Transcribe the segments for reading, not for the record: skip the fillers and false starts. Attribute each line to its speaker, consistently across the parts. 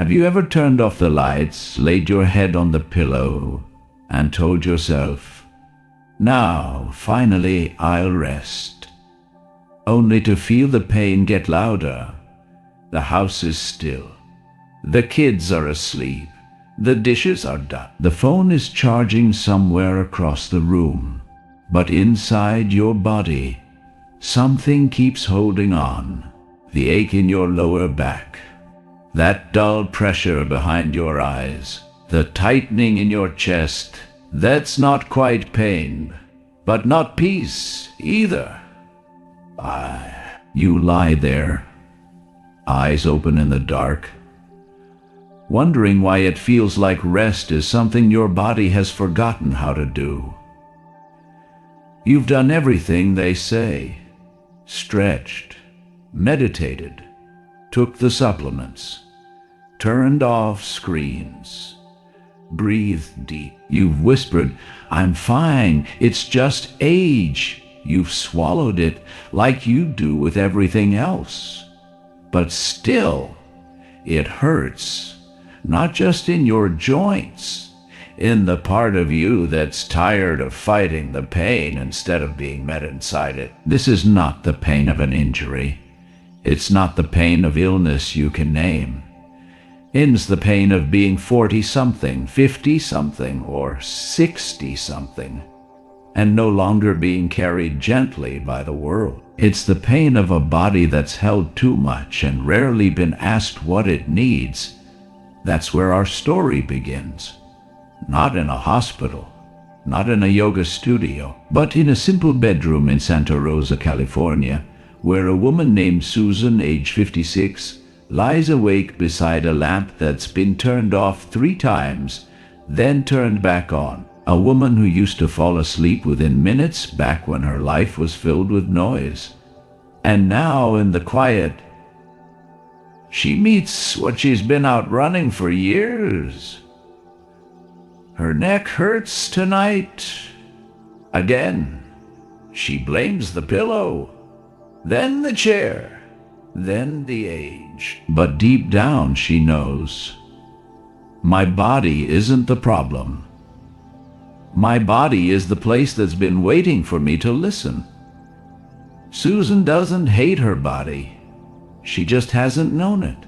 Speaker 1: Have you ever turned off the lights, laid your head on the pillow, and told yourself, "Now, finally, I'll rest," only to feel the pain get louder? The house is still. The kids are asleep. The dishes are done. The phone is charging somewhere across the room. But inside your body, something keeps holding on. The ache in your lower back, that dull pressure behind your eyes, the tightening in your chest. That's not quite pain, but not peace either. You lie there, eyes open in the dark, wondering why it feels like rest is something your body has forgotten how to do. You've done everything they say, stretched, meditated, took the supplements, turned off screens, breathed deep. You've whispered, "I'm fine, it's just age." You've swallowed it like you do with everything else. But still, it hurts, not just in your joints, in the part of you that's tired of fighting the pain instead of being met inside it. This is not the pain of an injury. It's not the pain of illness you can name. It's the pain of being 40-something, 50-something, or 60-something, and no longer being carried gently by the world. It's the pain of a body that's held too much and rarely been asked what it needs. That's where our story begins. Not in a hospital, not in a yoga studio, but in a simple bedroom in Santa Rosa, California, where a woman named Susan, age 56, lies awake beside a lamp that's been turned off 3 times, then turned back on. A woman who used to fall asleep within minutes back when her life was filled with noise. And now, in the quiet, she meets what she's been outrunning for years. Her neck hurts tonight. Again, she blames the pillow, then the chair, then the age. But deep down she knows, my body isn't the problem. My body is the place that's been waiting for me to listen. Susan doesn't hate her body. She just hasn't known it.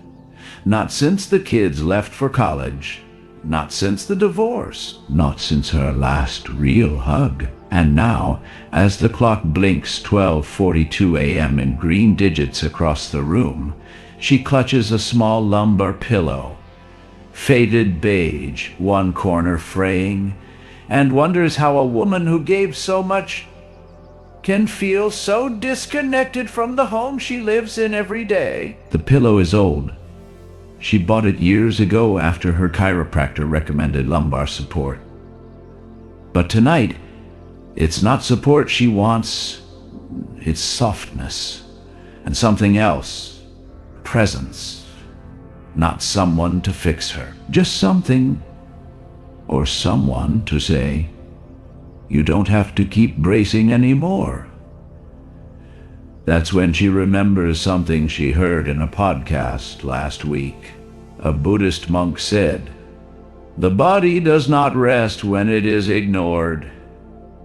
Speaker 1: Not since the kids left for college. Not since the divorce. Not since her last real hug. And now, as the clock blinks 12:42 a.m. in green digits across the room, she clutches a small lumbar pillow, faded beige, one corner fraying, and wonders how a woman who gave so much can feel so disconnected from the home she lives in every day. The pillow is old. She bought it years ago after her chiropractor recommended lumbar support. But tonight, it's not support she wants, it's softness and something else, presence. Not someone to fix her, just something or someone to say, "You don't have to keep bracing anymore." That's when she remembers something she heard in a podcast last week. A Buddhist monk said, "The body does not rest when it is ignored.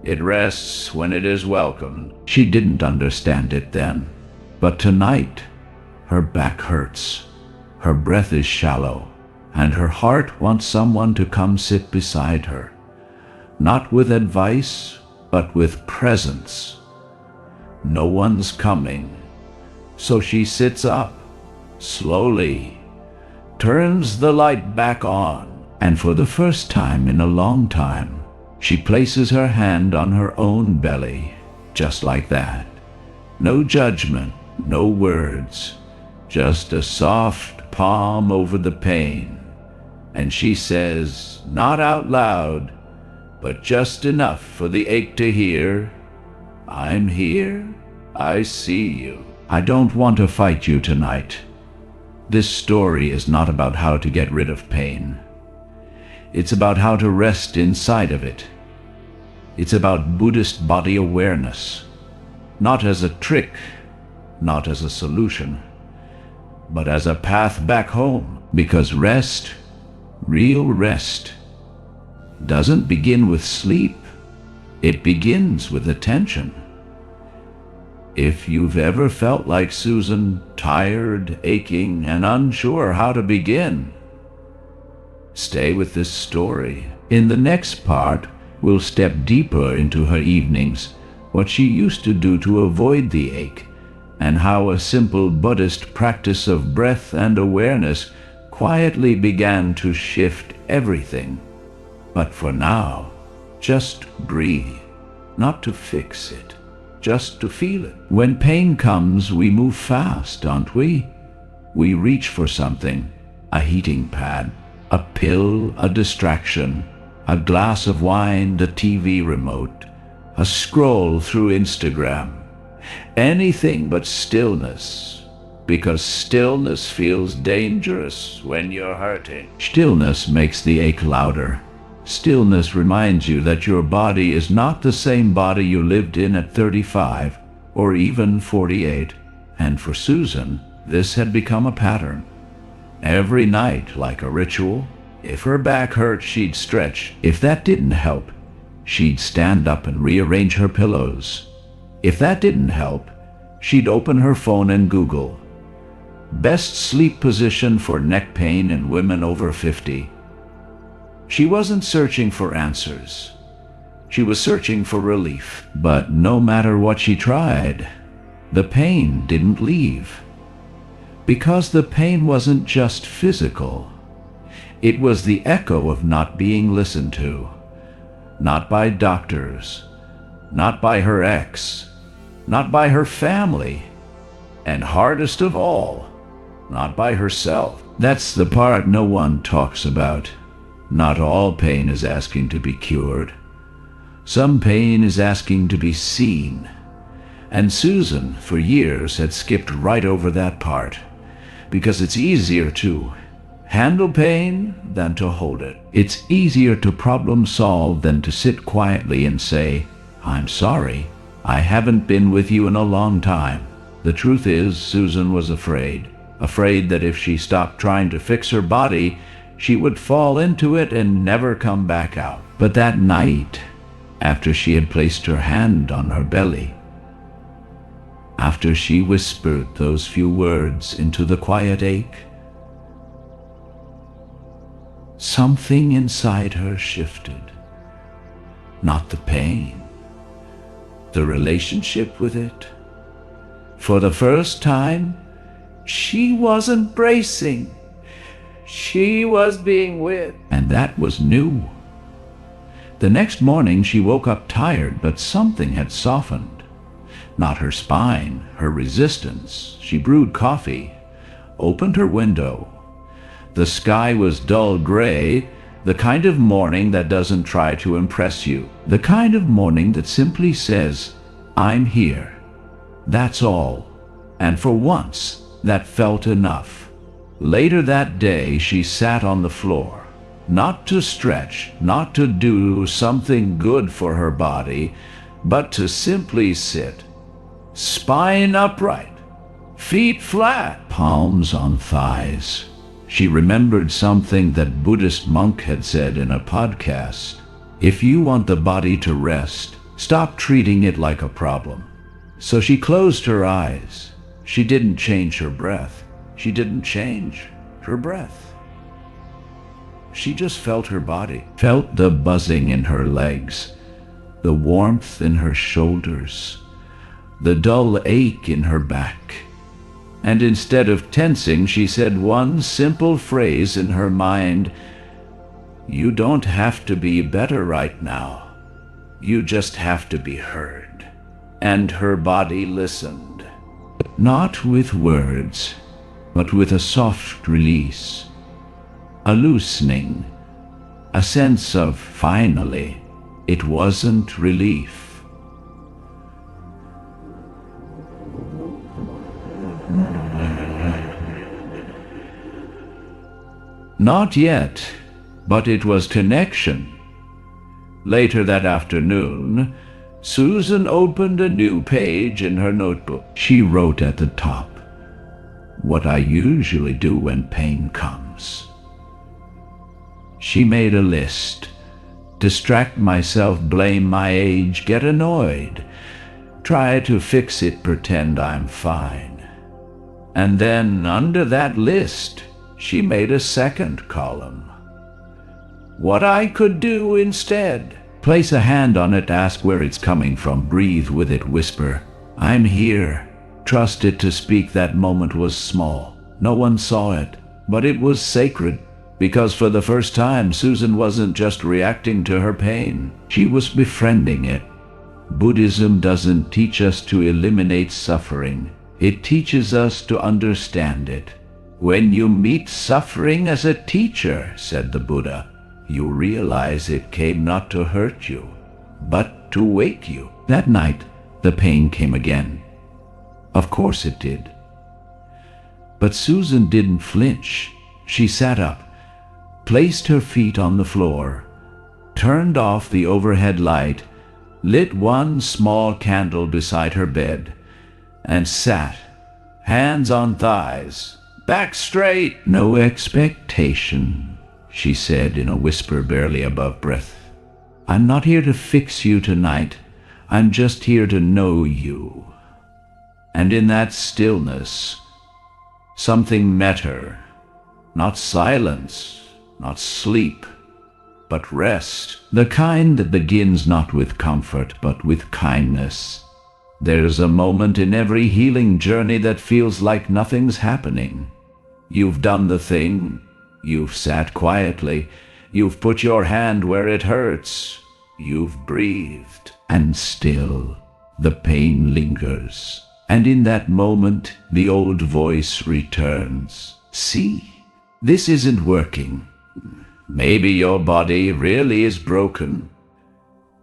Speaker 1: It rests when it is welcomed." She didn't understand it then, but tonight, her back hurts, her breath is shallow, and her heart wants someone to come sit beside her. Not with advice, but with presence. No one's coming, so she sits up, slowly, turns the light back on, and for the first time in a long time, she places her hand on her own belly, just like that. No judgment, no words, just a soft palm over the pain. And she says, not out loud, but just enough for the ache to hear, "I'm here, I see you. I don't want to fight you tonight. This story is not about how to get rid of pain. It's about how to rest inside of it. It's about Buddhist body awareness, not as a trick, not as a solution, but as a path back home. Because rest, real rest, doesn't begin with sleep. It begins with attention. If you've ever felt like Susan, tired, aching, and unsure how to begin, stay with this story. In the next part, we'll step deeper into her evenings, what she used to do to avoid the ache, and how a simple Buddhist practice of breath and awareness quietly began to shift everything. But for now, just breathe, not to fix it, just to feel it. When pain comes, we move fast, don't we? We reach for something, a heating pad, a pill, a distraction, a glass of wine, the TV remote, a scroll through Instagram. Anything but stillness, because stillness feels dangerous when you're hurting. Stillness makes the ache louder. Stillness reminds you that your body is not the same body you lived in at 35 or even 48. And for Susan, this had become a pattern. Every night, like a ritual, if her back hurt, she'd stretch. If that didn't help, she'd stand up and rearrange her pillows. If that didn't help, she'd open her phone and Google best sleep position for neck pain in women over 50. She wasn't searching for answers. She was searching for relief. But no matter what she tried, the pain didn't leave. Because the pain wasn't just physical. It was the echo of not being listened to. Not by doctors, not by her ex, not by her family, and hardest of all, not by herself. That's the part no one talks about. Not all pain is asking to be cured. Some pain is asking to be seen. And Susan, for years, had skipped right over that part, because it's easier to handle pain than to hold it. It's easier to problem solve than to sit quietly and say, "I'm sorry, I haven't been with you in a long time." The truth is, Susan was afraid that if she stopped trying to fix her body, she would fall into it and never come back out. But that night, after she had placed her hand on her belly, after she whispered those few words into the quiet ache, something inside her shifted. Not the pain, the relationship with it. For the first time, she wasn't bracing. She was being with. And that was new. The next morning she woke up tired, but something had softened. Not her spine, her resistance. She brewed coffee, opened her window. The sky was dull gray, the kind of morning that doesn't try to impress you. The kind of morning that simply says, "I'm here." That's all. And for once, that felt enough. Later that day, she sat on the floor. Not to stretch, not to do something good for her body, but to simply sit. Spine upright, feet flat, palms on thighs. She remembered something that Buddhist monk had said in a podcast. If you want the body to rest, stop treating it like a problem. So she closed her eyes. She didn't change her breath. She didn't change her breath. She just felt her body, felt the buzzing in her legs, the warmth in her shoulders, the dull ache in her back. And instead of tensing, she said one simple phrase in her mind, "You don't have to be better right now. You just have to be heard." And her body listened, not with words, but with a soft release, a loosening, a sense of finally. It wasn't relief. Not yet, but it was connection. Later that afternoon, Susan opened a new page in her notebook. She wrote at the top, what I usually do when pain comes. She made a list. Distract myself, blame my age, get annoyed, try to fix it, pretend I'm fine. And then under that list, she made a second column. What I could do instead. Place a hand on it, ask where it's coming from, breathe with it, whisper, I'm here. Trust it to speak. That moment was small. No one saw it, but it was sacred. Because for the first time, Susan wasn't just reacting to her pain. She was befriending it. Buddhism doesn't teach us to eliminate suffering. It teaches us to understand it. When you meet suffering as a teacher, said the Buddha, you realize it came not to hurt you, but to wake you. That night, the pain came again. Of course it did. But Susan didn't flinch. She sat up, placed her feet on the floor, turned off the overhead light, lit one small candle beside her bed, and sat, hands on thighs, back straight. No expectation, she said in a whisper barely above breath. I'm not here to fix you tonight. I'm just here to know you. And in that stillness, something met her. Not silence, not sleep, but rest. The kind that begins not with comfort, but with kindness. There's a moment in every healing journey that feels like nothing's happening. You've done the thing. You've sat quietly. You've put your hand where it hurts. You've breathed. And still, the pain lingers. And in that moment, the old voice returns. See, this isn't working. Maybe your body really is broken.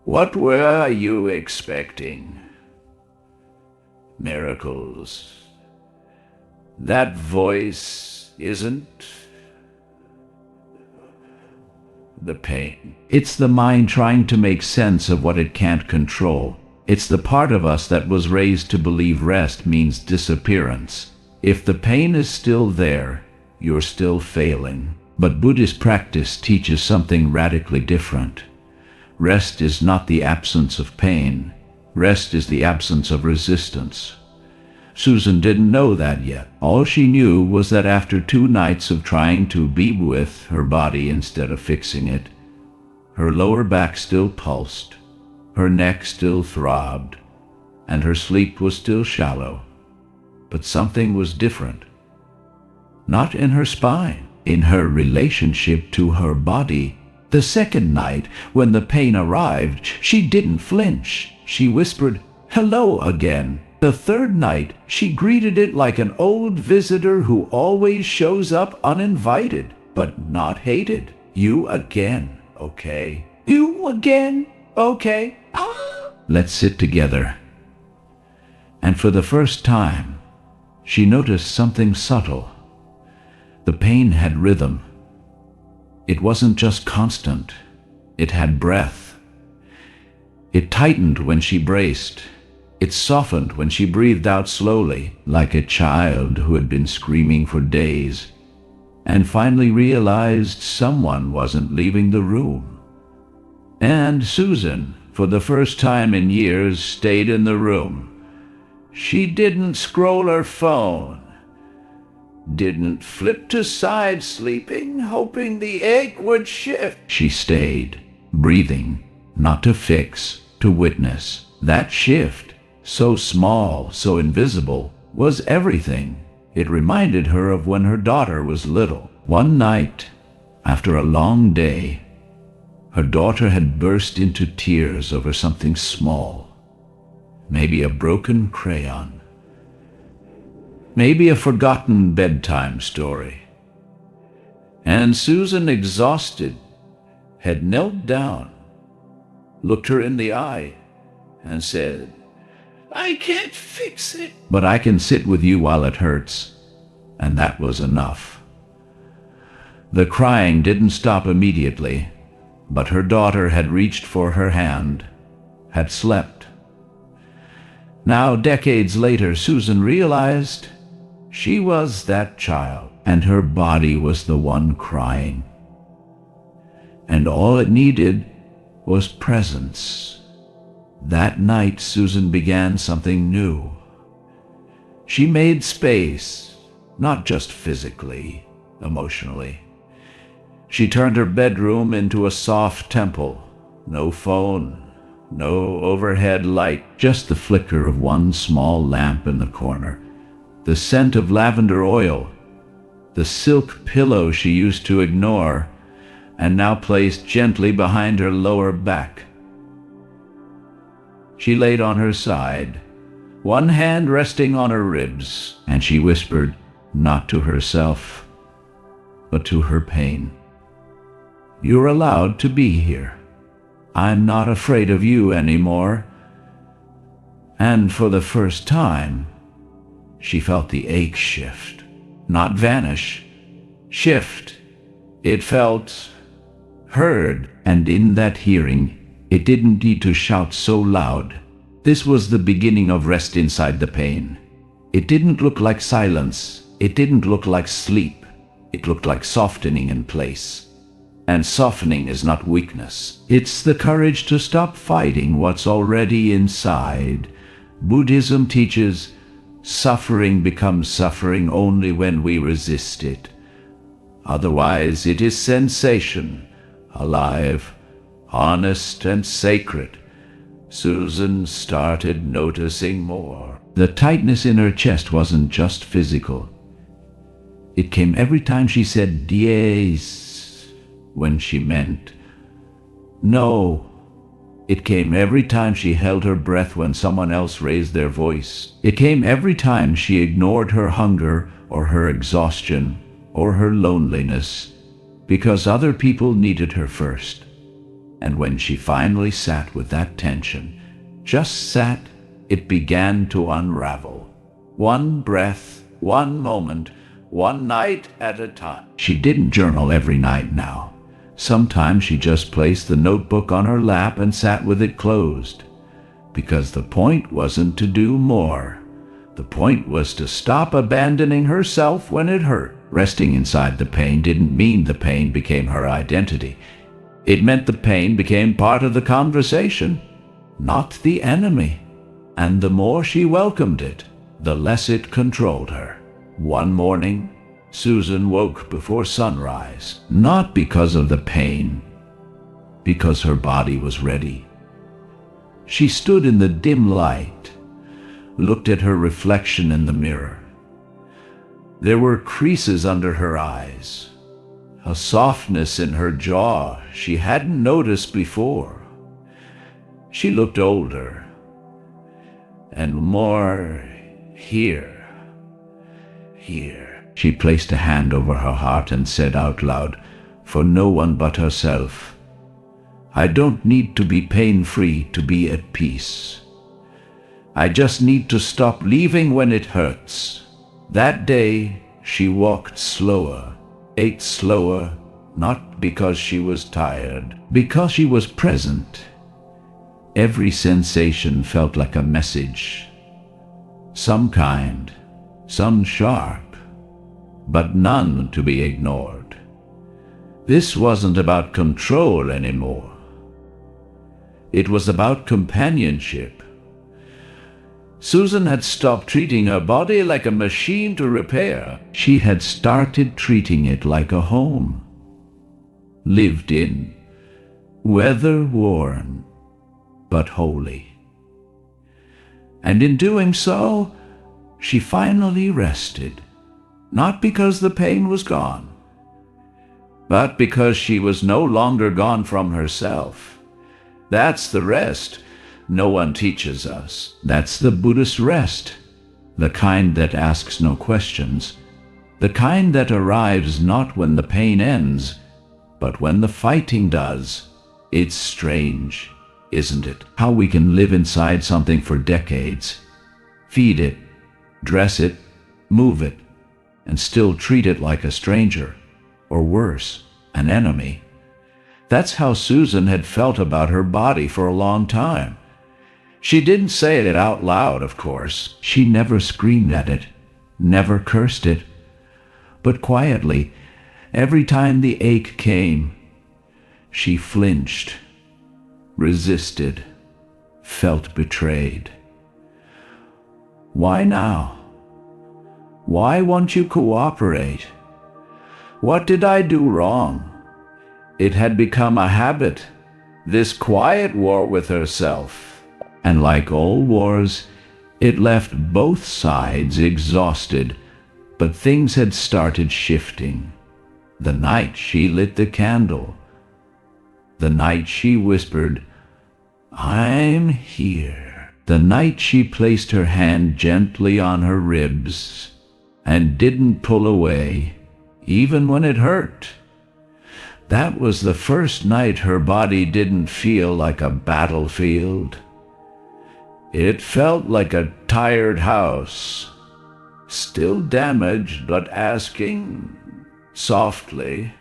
Speaker 1: What were you expecting? Miracles. That voice isn't the pain. It's the mind trying to make sense of what it can't control. It's the part of us that was raised to believe rest means disappearance. If the pain is still there, you're still failing. But Buddhist practice teaches something radically different. Rest is not the absence of pain. Rest is the absence of resistance. Susan didn't know that yet. All she knew was that after 2 nights of trying to be with her body instead of fixing it, her lower back still pulsed, her neck still throbbed, and her sleep was still shallow. But something was different. Not in her spine, in her relationship to her body. The second night, when the pain arrived, she didn't flinch. She whispered, "Hello again." The third night, she greeted it like an old visitor who always shows up uninvited, but not hated. "You again, okay? You again, okay? Let's sit together." And for the first time, she noticed something subtle. The pain had rhythm. It wasn't just constant. It had breath. It tightened when she braced. It softened when she breathed out slowly, like a child who had been screaming for days, and finally realized someone wasn't leaving the room. And Susan, for the first time in years, stayed in the room. She didn't scroll her phone, didn't flip to side sleeping, hoping the egg would shift. She stayed, breathing, not to fix, to witness. That shift, so small, so invisible, was everything. It reminded her of when her daughter was little. One night, after a long day, her daughter had burst into tears over something small. Maybe a broken crayon. Maybe a forgotten bedtime story. And Susan, exhausted, had knelt down, looked her in the eye, and said, "I can't fix it, but I can sit with you while it hurts." And that was enough. The crying didn't stop immediately, but her daughter had reached for her hand, had slept. Now, decades later, Susan realized She was that child, and her body was the one crying. And all it needed was presence. That night, Susan began something new. She made space, not just physically, emotionally. She turned her bedroom into a soft temple. No phone, no overhead light, just the flicker of one small lamp in the corner, the scent of lavender oil, the silk pillow she used to ignore and now placed gently behind her lower back. She laid on her side, one hand resting on her ribs, and she whispered, not to herself, but to her pain, "You're allowed to be here. I'm not afraid of you anymore." And for the first time, she felt the ache shift, not vanish, shift. It felt heard, and in that hearing, it didn't need to shout so loud. This was the beginning of rest inside the pain. It didn't look like silence. It didn't look like sleep. It looked like softening in place. And softening is not weakness. It's the courage to stop fighting what's already inside. Buddhism teaches suffering becomes suffering only when we resist it. Otherwise, it is sensation, alive, honest, and sacred. Susan started noticing more. The tightness in her chest wasn't just physical. It came every time she said dies when she meant no. It came every time she held her breath when someone else raised their voice. It came every time she ignored her hunger or her exhaustion or her loneliness because other people needed her first. And when she finally sat with that tension, just sat, it began to unravel. One breath, one moment, one night at a time. She didn't journal every night now. Sometimes she just placed the notebook on her lap and sat with it closed. Because the point wasn't to do more. The point was to stop abandoning herself when it hurt. Resting inside the pain didn't mean the pain became her identity. It meant the pain became part of the conversation, not the enemy. And the more she welcomed it, the less it controlled her. One morning, Susan woke before sunrise, not because of the pain, because her body was ready. She stood in the dim light, looked at her reflection in the mirror. There were creases under her eyes, a softness in her jaw she hadn't noticed before. She looked older and more here. She placed a hand over her heart and said out loud, for no one but herself, "I don't need to be pain-free to be at peace. I just need to stop leaving when it hurts." That day, she walked slower, ate slower, not because she was tired, because she was present. Every sensation felt like a message, some kind, some sharp, but none to be ignored. This wasn't about control anymore. It was about companionship. Susan had stopped treating her body like a machine to repair. She had started treating it like a home, lived in, weather-worn, but holy. And in doing so, she finally rested. Not because the pain was gone, but because she was no longer gone from herself. That's the rest no one teaches us. That's the Buddhist rest, the kind that asks no questions, the kind that arrives not when the pain ends, but when the fighting does. It's strange, isn't it, how we can live inside something for decades, feed it, dress it, move it, and still treat it like a stranger, or worse, an enemy. That's how Susan had felt about her body for a long time. She didn't say it out loud, of course. She never screamed at it. never cursed it, but quietly, every time the ache came, she flinched, resisted, felt betrayed. Why now? Why won't you cooperate? What did I do wrong? It had become a habit, this quiet war with herself. And like all wars, it left both sides exhausted, but things had started shifting. The night she lit the candle, the night she whispered, "I'm here," the night she placed her hand gently on her ribs and didn't pull away, even when it hurt. That was the first night her body didn't feel like a battlefield. It felt like a tired house, still damaged, but asking, softly,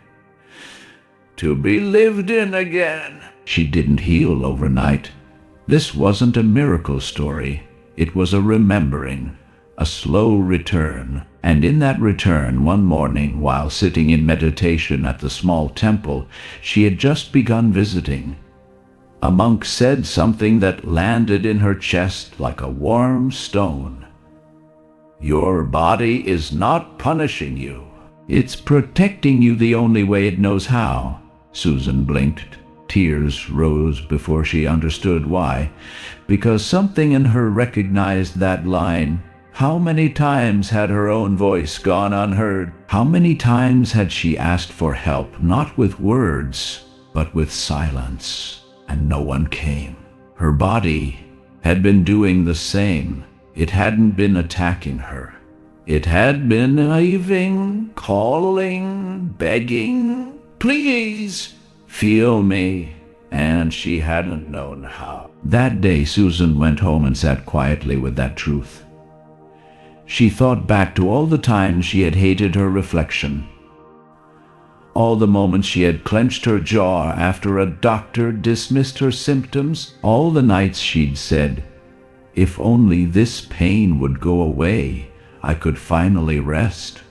Speaker 1: to be lived in again. She didn't heal overnight. This wasn't a miracle story. It was a remembering, a slow return. And in that return, one morning, while sitting in meditation at the small temple she had just begun visiting, a monk said something that landed in her chest like a warm stone. "Your body is not punishing you. It's protecting you the only way it knows how." Susan blinked. Tears rose before she understood why, because something in her recognized that line. How many times had her own voice gone unheard? How many times had she asked for help, not with words, but with silence, and no one came? Her body had been doing the same. It hadn't been attacking her. It had been waving, calling, begging, "Please, feel me," and she hadn't known how. That day Susan went home and sat quietly with that truth. She thought back to all the times she had hated her reflection, all the moments she had clenched her jaw after a doctor dismissed her symptoms, all the nights she'd said, "If only this pain would go away, I could finally rest."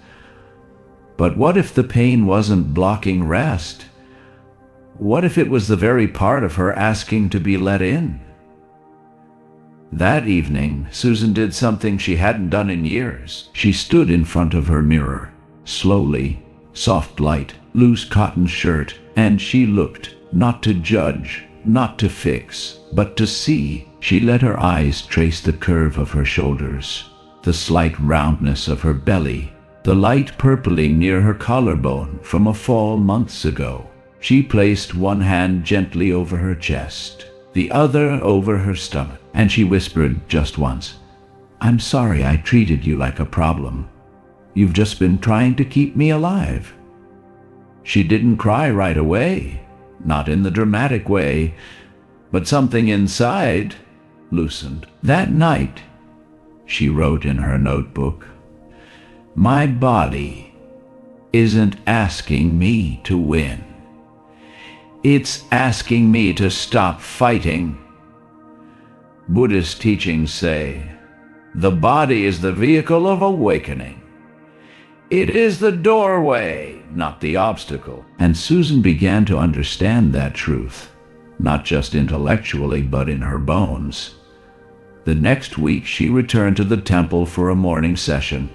Speaker 1: But what if the pain wasn't blocking rest? What if it was the very part of her asking to be let in? That evening, Susan did something she hadn't done in years. She stood in front of her mirror, slowly, soft light, loose cotton shirt, and she looked, not to judge, not to fix, but to see. She let her eyes trace the curve of her shoulders, the slight roundness of her belly, the light purpling near her collarbone from a fall months ago. She placed one hand gently over her chest, the other over her stomach, and she whispered just once, "I'm sorry I treated you like a problem. You've just been trying to keep me alive." She didn't cry right away, not in the dramatic way, but something inside loosened. That night, she wrote in her notebook, "My body isn't asking me to win. It's asking me to stop fighting." Buddhist teachings say, the body is the vehicle of awakening. It is the doorway, not the obstacle. And Susan began to understand that truth, not just intellectually, but in her bones. The next week she returned to the temple for a morning session.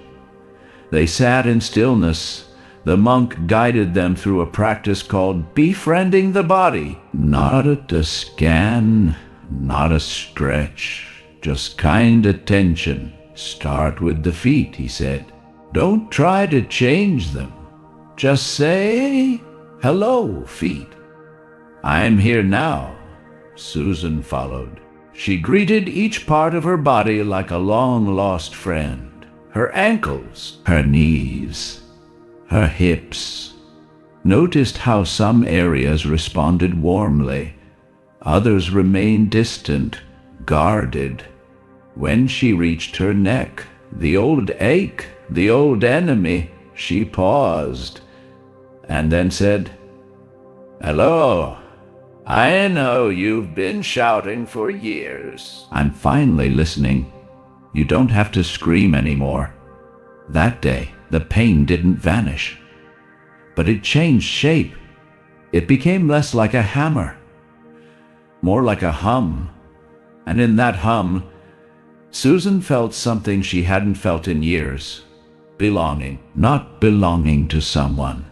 Speaker 1: They sat in stillness. The monk guided them through a practice called befriending the body. Not a scan, not a stretch, just kind attention. "Start with the feet," he said. "Don't try to change them. Just say, 'Hello, feet. I'm here now.'" Susan followed. She greeted each part of her body like a long-lost friend. Her ankles, her knees, her hips. Noticed how some areas responded warmly, others remained distant, guarded. When she reached her neck, the old ache, the old enemy, she paused and then said, "Hello. I know you've been shouting for years. I'm finally listening. You don't have to scream anymore. That day, the pain didn't vanish, but it changed shape. It became less like a hammer, more like a hum. And in that hum, Susan felt something she hadn't felt in years. Belonging. Not belonging to someone.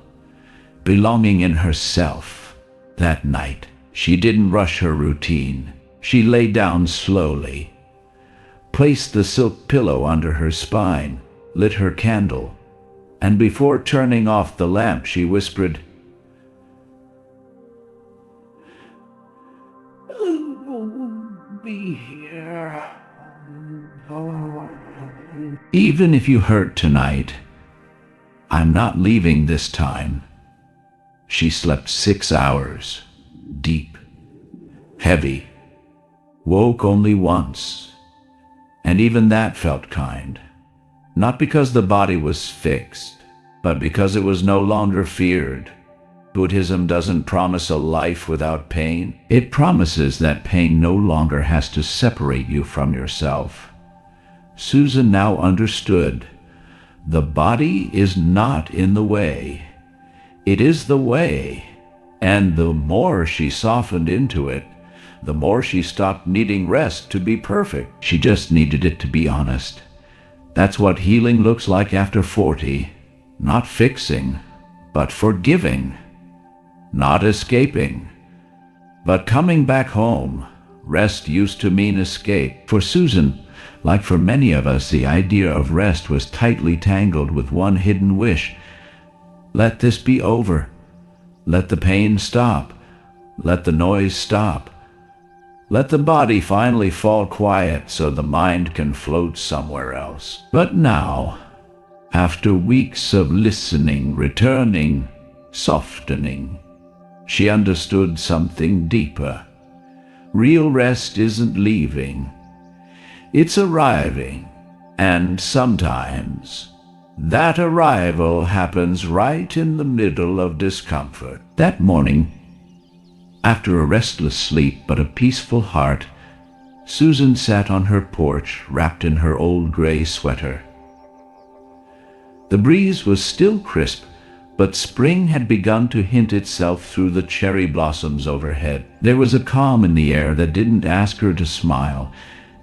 Speaker 1: Belonging in herself. That night, she didn't rush her routine. She lay down slowly, placed the silk pillow under her spine, lit her candle, and before turning off the lamp, she whispered, "Be here. Even if you hurt tonight, I'm not leaving this time." She slept 6 hours, deep, heavy, woke only once, and even that felt kind. Not because the body was fixed, but because it was no longer feared. Buddhism doesn't promise a life without pain. It promises that pain no longer has to separate you from yourself. Susan now understood. The body is not in the way. It is the way. And the more she softened into it, the more she stopped needing rest to be perfect. She just needed it to be honest. That's what healing looks like after 40. Not fixing, but forgiving. Not escaping, but coming back home. Rest used to mean escape. For Susan, like for many of us, the idea of rest was tightly tangled with one hidden wish. Let this be over. Let the pain stop. Let the noise stop. Let the body finally fall quiet so the mind can float somewhere else. But now, after weeks of listening, returning, softening, she understood something deeper. Real rest isn't leaving. It's arriving. And sometimes that arrival happens right in the middle of discomfort. That morning, after a restless sleep but a peaceful heart, Susan sat on her porch wrapped in her old gray sweater. The breeze was still crisp, but spring had begun to hint itself through the cherry blossoms overhead. There was a calm in the air that didn't ask her to smile,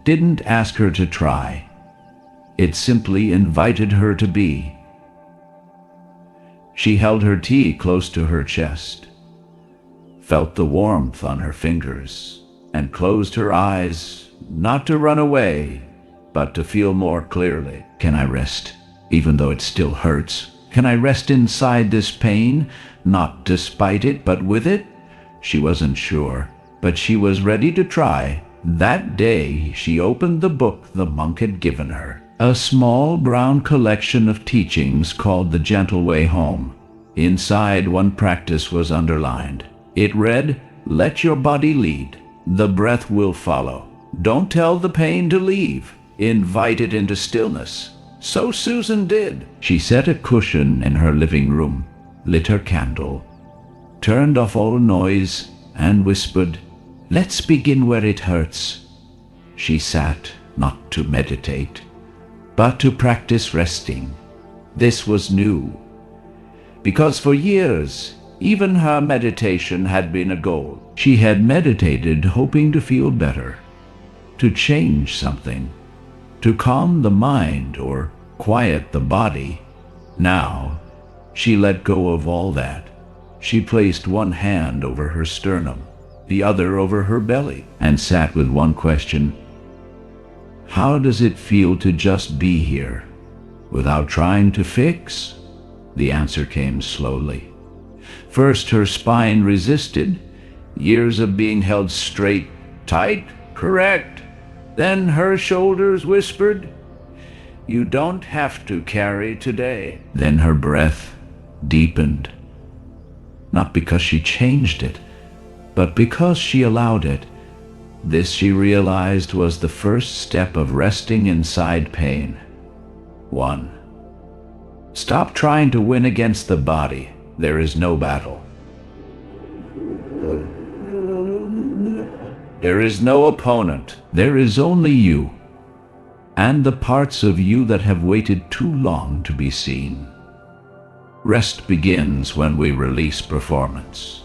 Speaker 1: didn't ask her to try. It simply invited her to be. She held her tea close to her chest, felt the warmth on her fingers, and closed her eyes, not to run away, but to feel more clearly. Can I rest, even though it still hurts? Can I rest inside this pain, not despite it, but with it? She wasn't sure, but she was ready to try. That day, she opened the book the monk had given her, a small brown collection of teachings called The Gentle Way Home. Inside, one practice was underlined. It read, "Let your body lead. The breath will follow. Don't tell the pain to leave. Invite it into stillness." So Susan did. She set a cushion in her living room, lit her candle, turned off all noise, and whispered, "Let's begin where it hurts." She sat, not to meditate, but to practice resting. This was new, because for years, even her meditation had been a goal. She had meditated hoping to feel better, to change something, to calm the mind or quiet the body. Now, she let go of all that. She placed one hand over her sternum, the other over her belly, and sat with one question. How does it feel to just be here, without trying to fix? The answer came slowly. First, her spine resisted, years of being held straight, tight, correct. Then her shoulders whispered, "You don't have to carry today." Then her breath deepened, not because she changed it, but because she allowed it. This, she realized, was the first step of resting inside pain. 1. Stop trying to win against the body. There is no battle. There is no opponent. There is only you. and the parts of you that have waited too long to be seen. Rest begins when we release performance.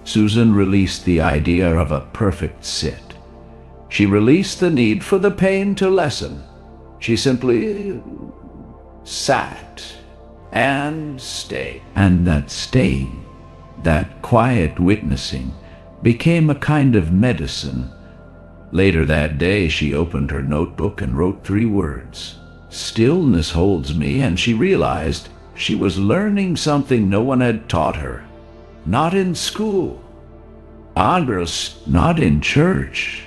Speaker 1: Susan released the idea of a perfect sit. She released the need for the pain to lessen. She simply sat and stayed. And that staying, that quiet witnessing, became a kind of medicine. Later that day, she opened her notebook and wrote 3 words. Stillness holds me, and she realized she was learning something no one had taught her. Not in school, not in church,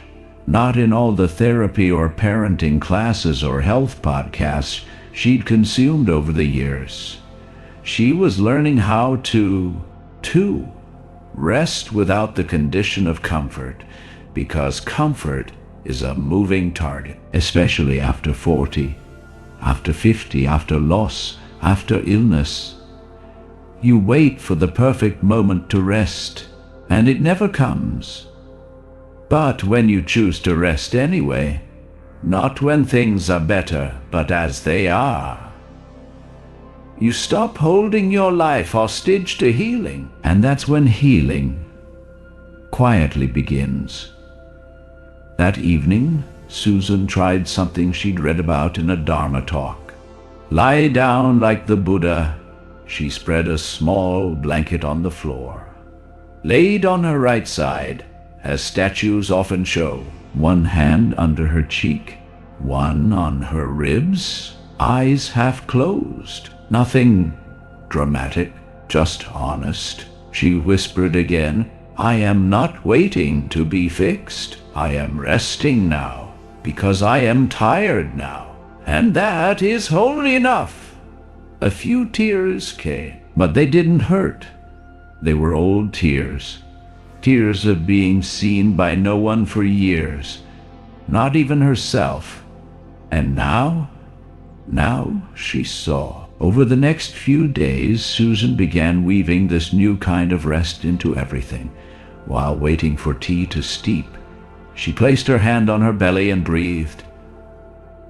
Speaker 1: not in all the therapy or parenting classes or health podcasts she'd consumed over the years. She was learning how to rest without the condition of comfort, because comfort is a moving target, especially after 40, after 50, after loss, after illness. You wait for the perfect moment to rest, and it never comes. But when you choose to rest anyway, not when things are better, but as they are, you stop holding your life hostage to healing, and that's when healing quietly begins. That evening, Susan tried something she'd read about in a Dharma talk. Lie down like the Buddha. She spread a small blanket on the floor. Laid on her right side, as statues often show, one hand under her cheek, one on her ribs, eyes half closed. Nothing dramatic, just honest. She whispered again, I am not waiting to be fixed. I am resting now, because I am tired now, and that is wholly enough. A few tears came, but they didn't hurt. They were old tears, tears of being seen by no one for years, not even herself. And now she saw. Over the next few days, Susan began weaving this new kind of rest into everything. While waiting for tea to steep, she placed her hand on her belly and breathed.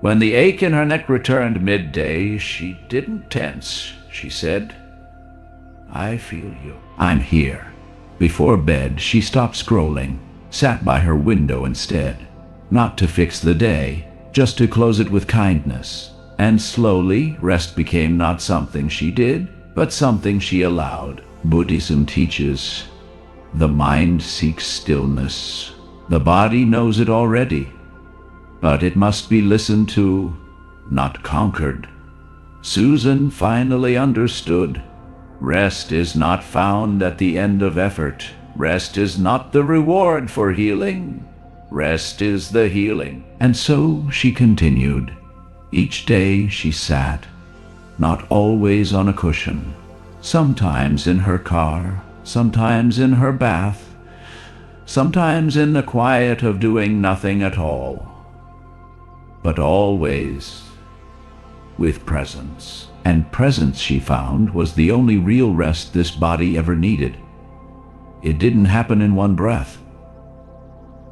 Speaker 1: When the ache in her neck returned midday, she didn't tense. She said, I feel you. I'm here. Before bed, she stopped scrolling, sat by her window instead, not to fix the day, just to close it with kindness. And slowly, rest became not something she did, but something she allowed. Buddhism teaches, the mind seeks stillness. The body knows it already, but it must be listened to, not conquered. Susan finally understood. Rest is not found at the end of effort. Rest is not the reward for healing. Rest is the healing. And so she continued. Each day she sat, not always on a cushion, sometimes in her car, sometimes in her bath, sometimes in the quiet of doing nothing at all, but always with presence. And presence, she found, was the only real rest this body ever needed. It didn't happen in one breath.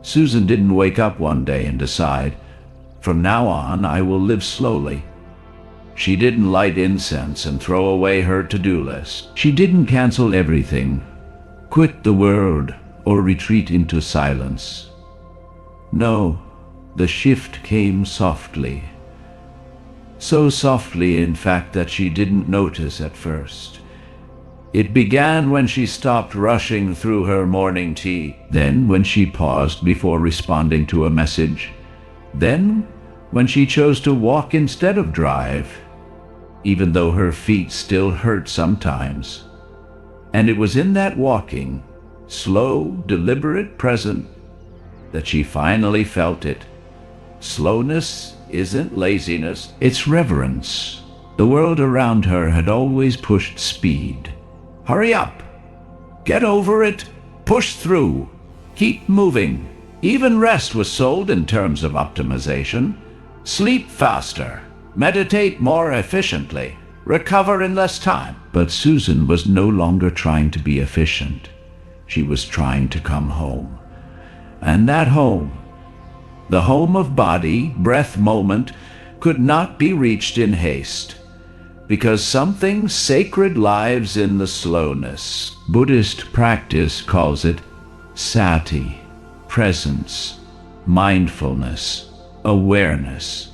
Speaker 1: Susan didn't wake up one day and decide, from now on I will live slowly. She didn't light incense and throw away her to-do list. She didn't cancel everything, quit the world, or retreat into silence. No, the shift came softly. So softly, in fact, that she didn't notice at first. It began when she stopped rushing through her morning tea, then when she paused before responding to a message, then when she chose to walk instead of drive, even though her feet still hurt sometimes. And it was in that walking, slow, deliberate, present, that she finally felt it. Slowness isn't laziness, it's reverence. The world around her had always pushed speed. Hurry up! Get over it! Push through! Keep moving! Even rest was sold in terms of optimization. Sleep faster. Meditate more efficiently. Recover in less time. But Susan was no longer trying to be efficient. She was trying to come home. And that home The home of body, breath moment, could not be reached in haste, because something sacred lives in the slowness. Buddhist practice calls it sati, presence, mindfulness, awareness,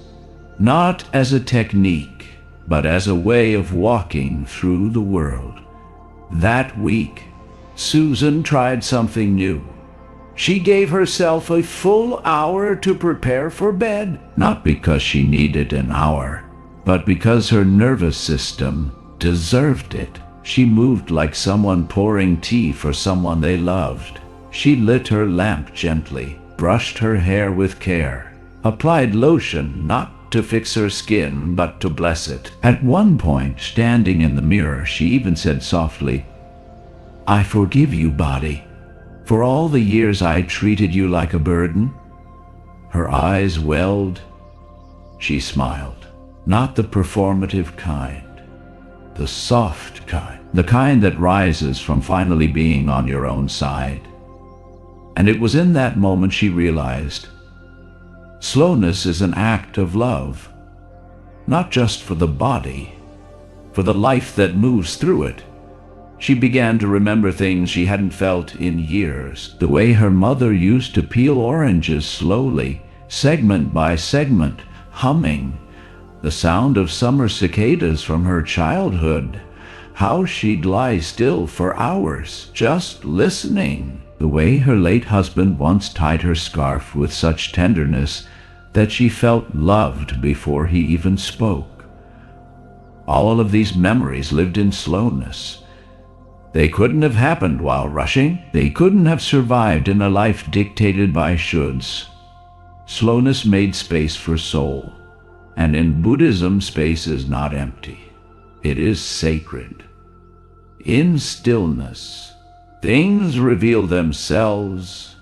Speaker 1: not as a technique, but as a way of walking through the world. That week, Susan tried something new. She gave herself a full hour to prepare for bed, not because she needed an hour, but because her nervous system deserved it. She moved like someone pouring tea for someone they loved. She lit her lamp gently, brushed her hair with care, applied lotion not to fix her skin, but to bless it. At one point, standing in the mirror, she even said softly, "I forgive you, body, for all the years I treated you like a burden." Her eyes welled. She smiled. Not the performative kind, the soft kind, the kind that rises from finally being on your own side. And it was in that moment she realized slowness is an act of love, not just for the body, for the life that moves through it. She began to remember things she hadn't felt in years, the way her mother used to peel oranges slowly, segment by segment, humming, the sound of summer cicadas from her childhood, how she'd lie still for hours, just listening, the way her late husband once tied her scarf with such tenderness that she felt loved before he even spoke. All of these memories lived in slowness. They couldn't have happened while rushing. They couldn't have survived in a life dictated by shoulds. Slowness made space for soul. And in Buddhism, space is not empty. It is sacred. In stillness, things reveal themselves.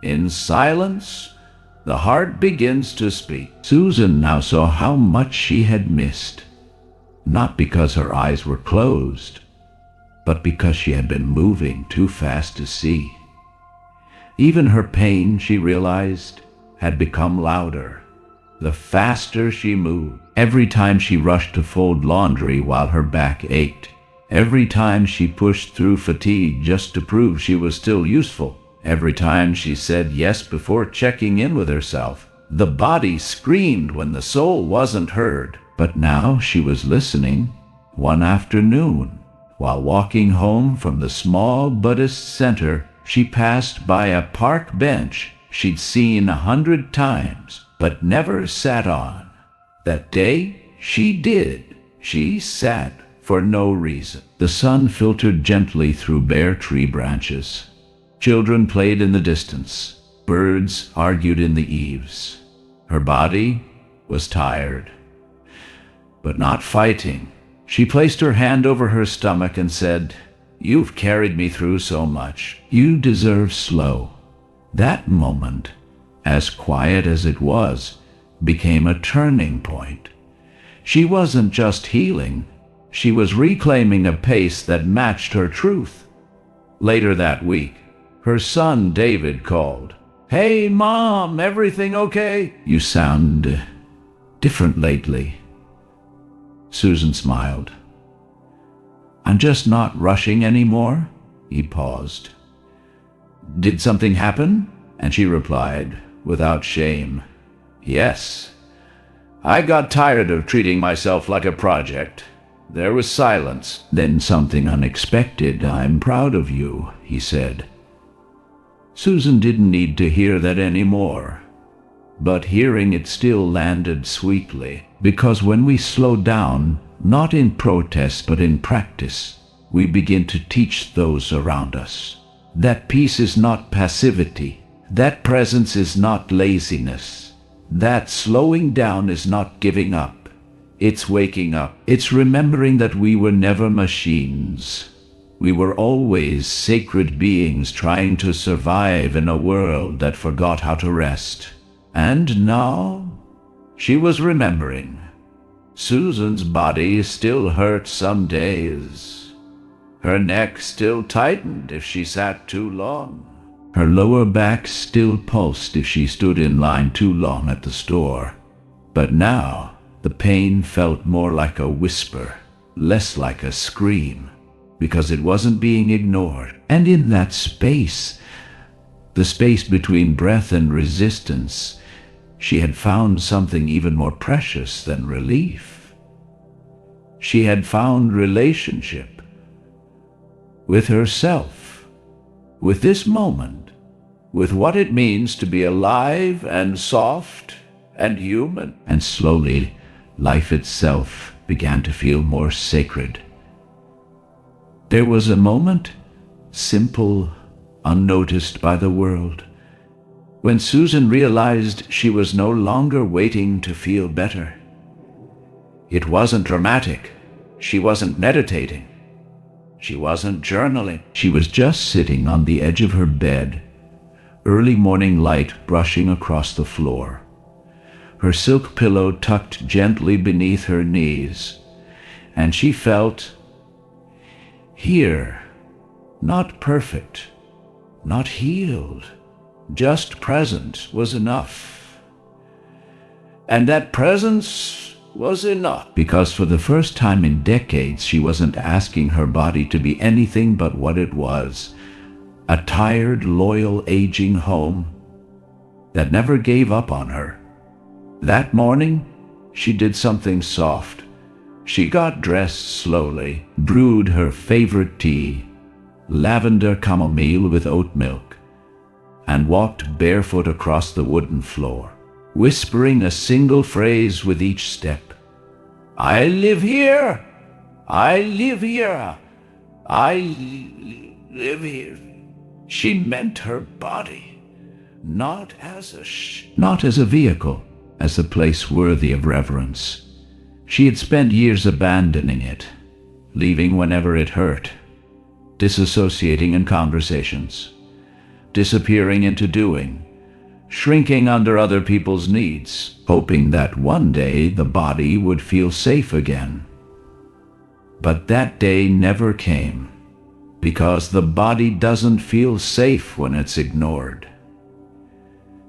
Speaker 1: In silence, the heart begins to speak. Susan now saw how much she had missed, not because her eyes were closed, but because she had been moving too fast to see. Even her pain, she realized, had become louder. The faster she moved, every time she rushed to fold laundry while her back ached, every time she pushed through fatigue just to prove she was still useful, every time she said yes before checking in with herself, the body screamed when the soul wasn't heard. But now she was listening. One afternoon, while walking home from the small Buddhist center, she passed by a park bench she'd seen 100 times, but never sat on. That day, she did. She sat for no reason. The sun filtered gently through bare tree branches. Children played in the distance. Birds argued in the eaves. Her body was tired, but not fighting. She placed her hand over her stomach and said, "You've carried me through so much. You deserve slow." That moment, as quiet as it was, became a turning point. She wasn't just healing, she was reclaiming a pace that matched her truth. Later that week, her son David called. "Hey, Mom, everything okay? You sound different lately." Susan smiled. "I'm just not rushing anymore." He paused. "Did something happen?" And she replied, without shame, "Yes. I got tired of treating myself like a project." There was silence. Then something unexpected. "I'm proud of you," he said. Susan didn't need to hear that anymore. But hearing it still landed sweetly, because when we slow down, not in protest but in practice, we begin to teach those around us. That peace is not passivity. That presence is not laziness. That slowing down is not giving up. It's waking up. It's remembering that we were never machines. We were always sacred beings trying to survive in a world that forgot how to rest. And now, she was remembering. Susan's body still hurt some days. Her neck still tightened if she sat too long. Her lower back still pulsed if she stood in line too long at the store. But now, the pain felt more like a whisper, less like a scream, because it wasn't being ignored. And in that space, the space between breath and resistance, she had found something even more precious than relief. She had found relationship with herself, with this moment, with what it means to be alive and soft and human. And slowly, life itself began to feel more sacred. There was a moment, simple, unnoticed by the world, when Susan realized she was no longer waiting to feel better. It wasn't dramatic. She wasn't meditating. She wasn't journaling. She was just sitting on the edge of her bed, early morning light brushing across the floor, her silk pillow tucked gently beneath her knees, and she felt here, not perfect, not healed, just present was enough. And that presence was enough, because for the first time in decades she wasn't asking her body to be anything but what it was, a tired, loyal, aging home that never gave up on her. That morning, she did something soft. She got dressed slowly, brewed her favorite tea, lavender chamomile with oat milk, and walked barefoot across the wooden floor, whispering a single phrase with each step. I live here. I live here. I live here. She meant her body, not as a vehicle, as a place worthy of reverence. She had spent years abandoning it, leaving whenever it hurt, disassociating in conversations, disappearing into doing, shrinking under other people's needs, hoping that one day the body would feel safe again. But that day never came, because the body doesn't feel safe when it's ignored.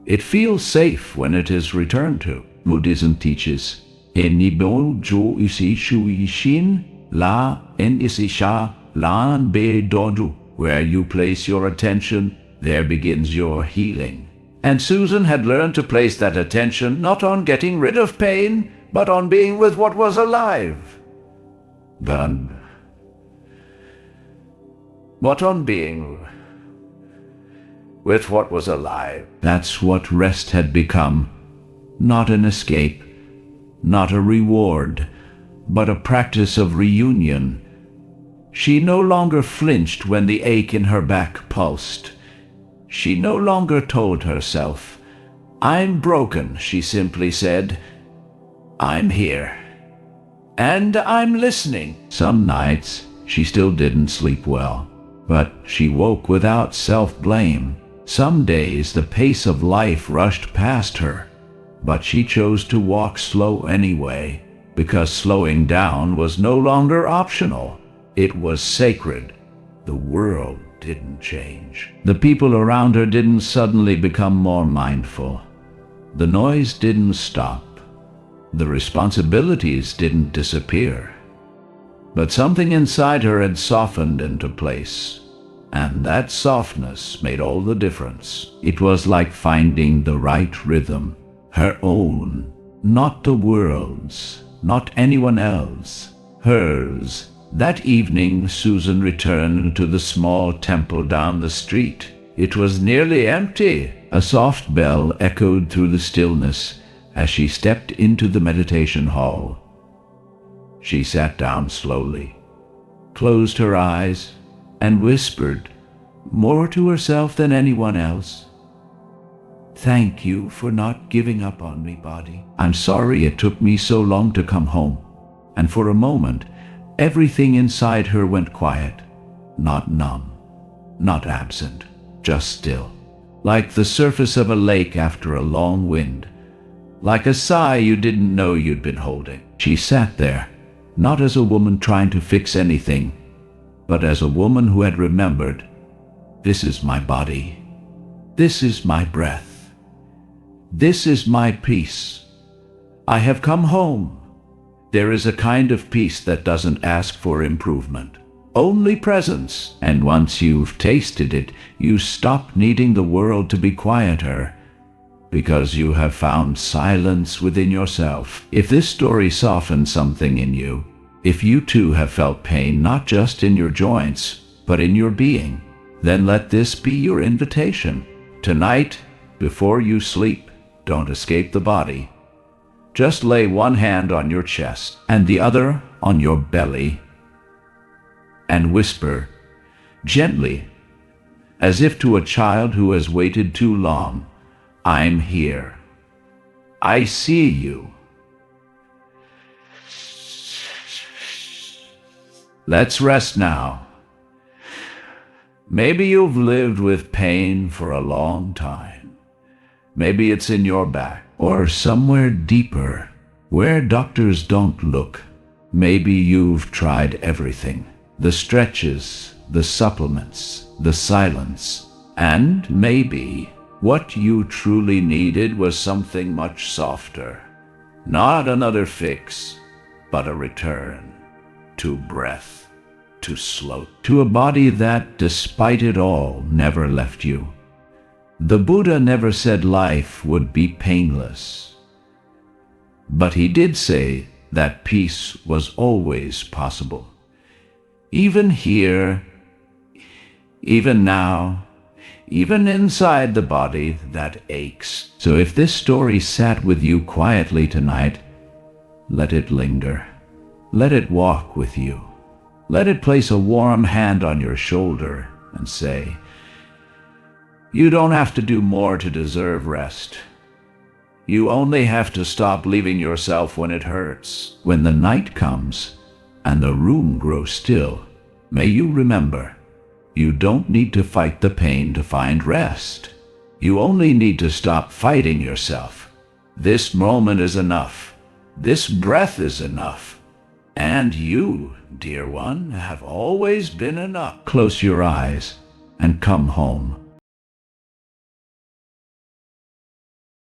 Speaker 1: It feels safe when it is returned to. Buddhism teaches, Enibol jo isi shui shin la en isi sha lan be dodu. Where you place your attention, there begins your healing. And Susan had learned to place that attention not on getting rid of pain, but on being with what was alive. What on being with what was alive. That's what rest had become. Not an escape, not a reward, but a practice of reunion. She no longer flinched when the ache in her back pulsed. She no longer told herself, I'm broken. She simply said, I'm here. And I'm listening. Some nights, she still didn't sleep well, but she woke without self-blame. Some days, the pace of life rushed past her, but she chose to walk slow anyway, because slowing down was no longer optional. It was sacred. The world didn't change. The people around her didn't suddenly become more mindful. The noise didn't stop. The responsibilities didn't disappear. But something inside her had softened into place, and that softness made all the difference. It was like finding the right rhythm, her own, not the world's, not anyone else, hers. That evening, Susan returned to the small temple down the street. It was nearly empty. A soft bell echoed through the stillness as she stepped into the meditation hall. She sat down slowly, closed her eyes, and whispered, more to herself than anyone else, Thank you for not giving up on me, body. I'm sorry it took me so long to come home. And for a moment, everything inside her went quiet, not numb, not absent, just still, like the surface of a lake after a long wind, like a sigh you didn't know you'd been holding. She sat there, not as a woman trying to fix anything, but as a woman who had remembered, this is my body, This is my breath. This is my peace. I have come home. There is a kind of peace that doesn't ask for improvement, only presence. And once you've tasted it, you stop needing the world to be quieter, because you have found silence within yourself. If this story softens something in you, if you too have felt pain not just in your joints, but in your being, then let this be your invitation. Tonight, before you sleep, don't escape the body. Just lay one hand on your chest and the other on your belly and whisper gently, as if to a child who has waited too long, I'm here. I see you. Let's rest now. Maybe you've lived with pain for a long time. Maybe it's in your back or somewhere deeper where doctors don't look. Maybe you've tried everything, the stretches, the supplements, the silence, and maybe what you truly needed was something much softer. Not another fix, but a return to breath, to slow, to a body that, despite it all, never left you. The Buddha never said life would be painless, but he did say that peace was always possible. Even here, even now, even inside the body that aches. So if this story sat with you quietly tonight, let it linger. Let it walk with you. Let it place a warm hand on your shoulder and say, you don't have to do more to deserve rest. You only have to stop leaving yourself when it hurts. When the night comes and the room grows still, may you remember, you don't need to fight the pain to find rest. You only need to stop fighting yourself. This moment is enough. This breath is enough. And you, dear one, have always been enough. Close your eyes and come home.